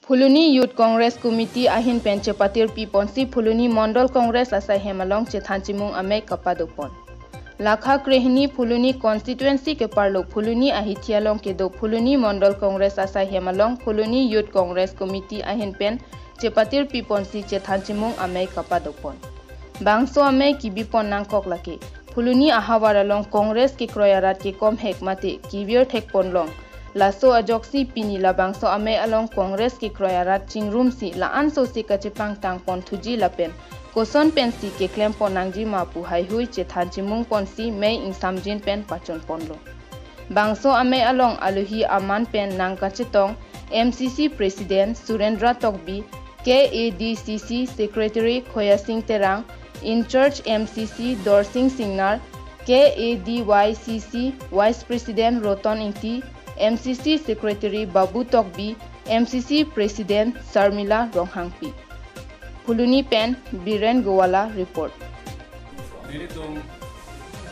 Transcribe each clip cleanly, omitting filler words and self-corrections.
Phuluni Youth Congress Committee ahin penche patir piponsi Phuluni Mondol Congress asai hemalong chethanchimung amei kapadopon. Lakha krehni Phuluni constituency ke parlo Phuluni ahithialong ke do Phuluni Mondol Congress asai hemalong Phuluni Youth Congress Committee ahin pen chepatir piponsi chethanchimung amei kapadopon. Bangso amei kibipon nangkok lake Phuluni ahawaralong Congress ke kroyarat ke kom hekmate kibir thekpon long. Laso ajoksi pini la bangso ame along Congress ki kroyarat chingrum si la anso si kachipang tang pon thuji lapen koson pensi ke klem ponangji mapu hai hui che thanchimung ponsi mei ingsamjin pen pachon ponlo bangso ame along aluhi aman pen nang kachitong MCC President Surendra Tokbi KADCC Secretary Khoya Singh Terang in Church MCC Dorsing Singnar KADYCC Vice President Roton Inti MCC Secretary Babu Tokbi, MCC President Sarmila Ronghangpi. Phuluni Pen Biren Gowala report. Nilitung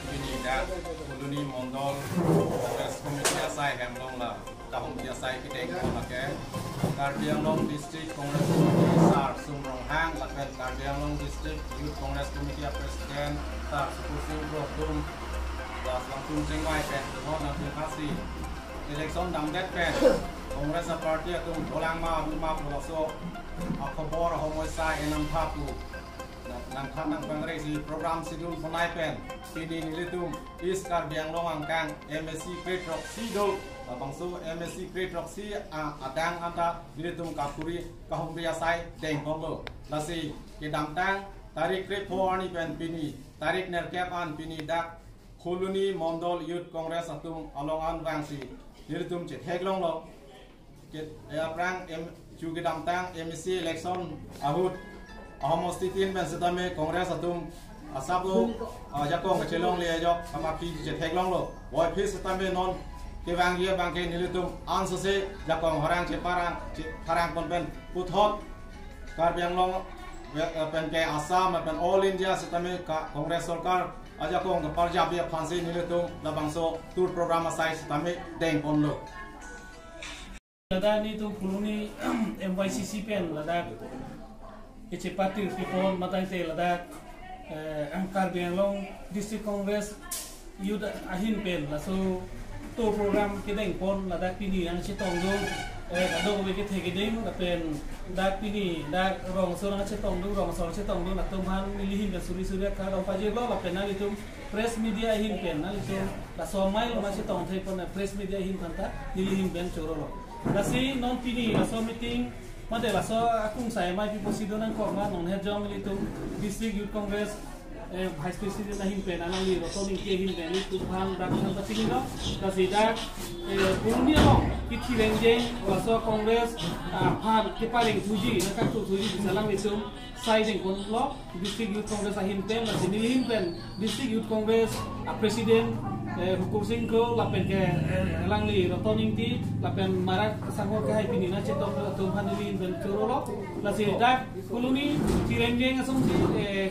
binida Phuluni Mondol Congress Committee asai hemlong la tahun biasai kita ke Karbianglong District Congress Committee Sar Sumronghang lakukan Karbianglong District Youth Congress Committee President Sar Sukusim Rotum dan langsung cengwai pen semua nanti kasih election dang det pen Congress Party atung bolang ma pulaso akobor homoi sai enam thapu nang tham nang pangresi program schedule phonai pen pidi nilitum is Karbianglong angkang MSC Great Rock Sidol bangsu MSC Great Rock Si adang anta nilitum kapuri kahumria sai deng bonglo lasi kedam tang tarik report ni pen pini tarik nerkep an pini dak Phuluni Mondol Youth Congress atung alongan wangsi nilitum chet heglong lo ket aprang juga damtang MSC election ahut ahomostitin ben setame Congress atum asablo jakong kecilong le jok sama pi chet heglong lo boy pi setame non kewang ye bangke nilitum ansose jakong horang ceparang parang pon ben puthot Karbianglong pen ke Assam pen All India setame Congress Sarkar aja kong keparjab dia pansi nilitung labangso tour program asai setame deng ponlo. Lada ni tu Phuluni MYCC pen lada kecepati pipon matang te lada Karbianglong District Congress Youth ahin pen laso tour program kedeng pon lada pini yang cetong do kadang we ke kedeng pen dak pini dak rong so nang cetong do rong so cetong do natum han milihin dan suri-suri ka rong paje lo la pen itu press media hin pen na itu la so mai lo masih tong thai pon press media hin kanta milihin ben choro lo lasi non pini la so meeting made la so akung sai mai pi posido nang ko ma non he jong itu District Youth Congress Vice President na himpen anang li roto ning ke himpen ni tuhan dak sang pating no kasi dak Phuluni no kiti renjeng waso Congress par ke paling tuji na ka tuji bisalang itu siding kon lo District Youth Congress himpen na sini himpen District Youth Congress President hukum singko lapen ke lang li roto ning ti lapen marak sangho ke hai pinina cetok tuhan ni himpen choro lo lasi dak Phuluni ti renjeng asung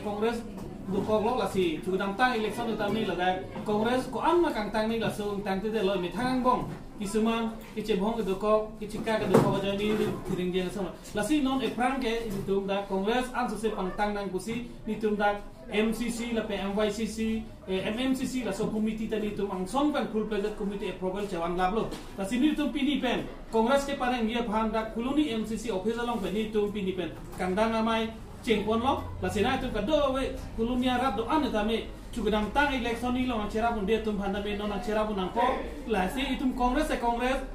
Congress Dukong la si juga tang election utami la Congress ko an makang tang ni la so tang te lo mi thang bong kisuman kiche bong ke dukok kichika ke dukok jani thiring jeng sama la si non eprang ke itum da Congress an so se pang tang nang kusi nitum da MCC la pe MYCC MMCC la so committee tani tum ang song pan full pledged committee approval chawan lablo la si nitum pini pen Congress ke pareng ye phan da Phuluni MCC office along pe nitum pini pen kangdang amai cengpon lo, lasina itu kado we Phuluni arat do ane tame juga damtang election ni lo nang cerah pun dia tum handa me no nang cerah pun nangko, lasi itu Congress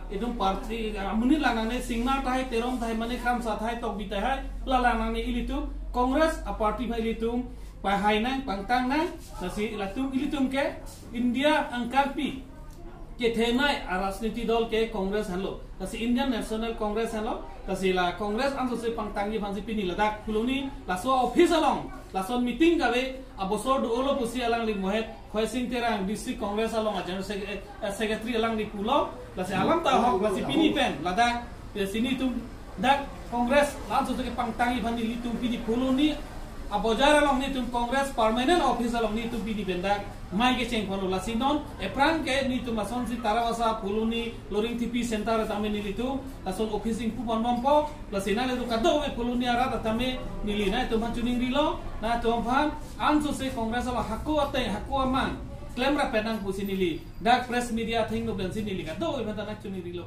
itu parti munir lanang ne singna tahai terong tahai mane kam sa tahai tok bitai hai lanang ne ilitum Congress a parti bhai ilitum pahai nang pangtang nang lasi latum ilitum ke India angkalpi ke thenai arasniti dol ke Congress halo kasi Indian National Congress halo kasi la Congress anso se pangtangi phansi pini ladak Phuluni la so office along la son meeting gawe abosor do olo pusi alang li mohet Khoy Singh Terang District Congress along general secretary alang di pulo la se alam ta hok la si pini pen ladak sini tu dak Congress anso se pangtangi phani li tu pini Phuluni abojara long ni tum Congress permanent office long ni tum pidi bendak mai ke cheng phono lasinon eprang ke ni tum ason si tarawasa Puluni loring TP center tame nilitu ason officing pu nompo lasina le du kado we Puluni ara tame nilina tum hanchuning rilo na tum phan anso se Congress la hakku ate hakku amang claim ra penang pusinili dak press media thing no bensinili kado we benda nak chuni rilo